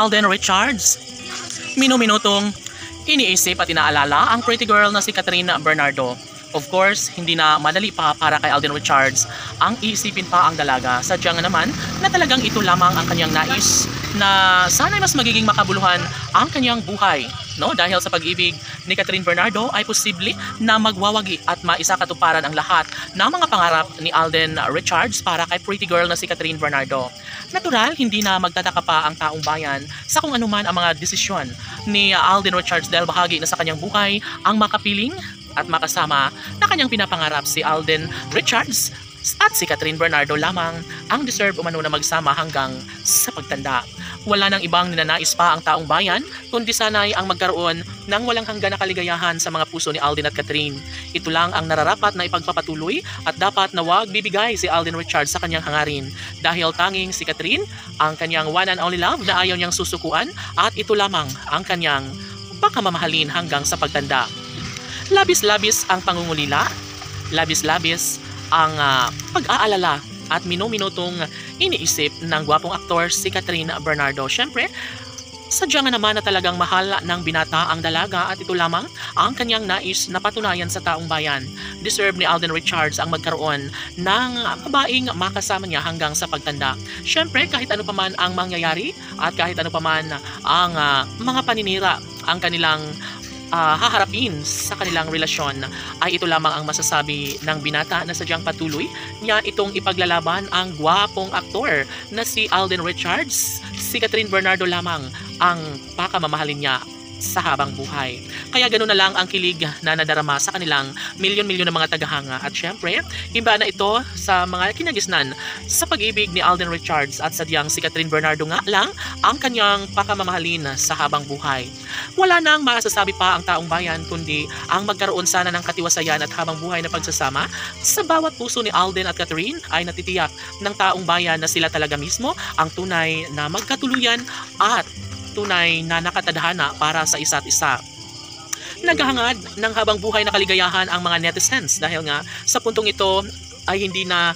Alden Richards. Minu-minutong iniisip at inaalala ang pretty girl na si Catherine Bernardo. Of course, hindi na madali pa para kay Alden Richards ang iisipin pa ang dalaga. Sadyang naman na talagang ito lamang ang kanyang nais na sana'y mas magiging makabuluhan ang kanyang buhay. No? Dahil sa pag-ibig ni Catherine Bernardo ay posible na magwawagi at maisakatuparan ang lahat ng mga pangarap ni Alden Richards para kay pretty girl na si Catherine Bernardo. Natural, hindi na magtataka pa ang taong bayan sa kung anuman ang mga desisyon ni Alden Richards dahil bahagi na sa kanyang buhay ang makapiling at makasama na kanyang pinapangarap si Alden Richards at si Catherine Bernardo lamang ang deserve umano na magsama hanggang sa pagtanda. Wala nang ibang ninanais pa ang taong bayan kundi sana'y ang magkaroon ng walang hanggan na kaligayahan sa mga puso ni Alden at Catherine. Ito lang ang nararapat na ipagpapatuloy at dapat na wag bibigay si Alden Richards sa kanyang hangarin dahil tanging si Catherine ang kanyang one and only love na ayaw niyang susukuan at ito lamang ang kanyang pakamamahalin hanggang sa pagtanda. Labis-labis ang pangungulila, labis-labis ang pag-aalala at minu-minutong iniisip ng gwapong aktor si Catherine Bernardo. Siyempre, sadya nga naman na talagang mahal ng binata ang dalaga at ito lamang ang kanyang nais na patunayan sa taong bayan. Deserve ni Alden Richards ang magkaroon ng babaeng makasama niya hanggang sa pagtanda. Siyempre, kahit ano paman ang mangyayari at kahit ano paman ang mga paninira ang kanilang haharapin sa kanilang relasyon ay ito lamang ang masasabi ng binata na sadyang patuloy niya itong ipaglalaban ang gwapong aktor na si Alden Richards. Si Catherine Bernardo lamang ang pakamamahalin niya sa habang buhay. Kaya ganoon na lang ang kilig na nadarama sa kanilang milyon-milyon ng mga tagahanga. At syempre, iba na ito sa mga kinagisnan sa pag-ibig ni Alden Richards at sadyang si Catherine Bernardo nga lang ang kanyang pakamamahalin sa habang buhay. Wala nang masasabi pa ang taong bayan kundi ang magkaroon sana ng katiwasayan at habang buhay na pagsasama sa bawat puso ni Alden at Catherine ay natitiyak ng taong bayan na sila talaga mismo ang tunay na magkatuluyan at tunay na nakatadhana para sa isa't isa. Naghahangad ng habang buhay na kaligayahan ang mga netizens dahil nga sa puntong ito ay hindi na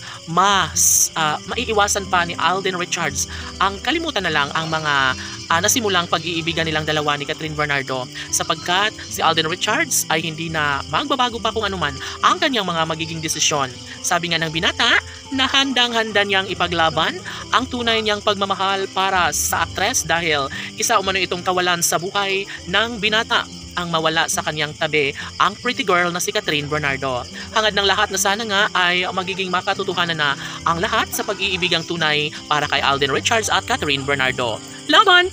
maiiwasan pa ni Alden Richards ang kalimutan na lang ang mga nasimulang pag-iibigan nilang dalawa ni Catherine Bernardo sapagkat si Alden Richards ay hindi na magbabago pa kung anuman ang kanyang mga magiging desisyon. Sabi nga ng binata na handang-handa niyang ipaglaban ang tunay niyang pagmamahal para sa aktres dahil isa umano itong kawalan sa buhay ng binata ang mawala sa kanyang tabi ang pretty girl na si Catherine Bernardo. Hangad ng lahat na sana nga ay magiging makatotohanan na ang lahat sa pag-iibigang tunay para kay Alden Richards at Catherine Bernardo. Laban!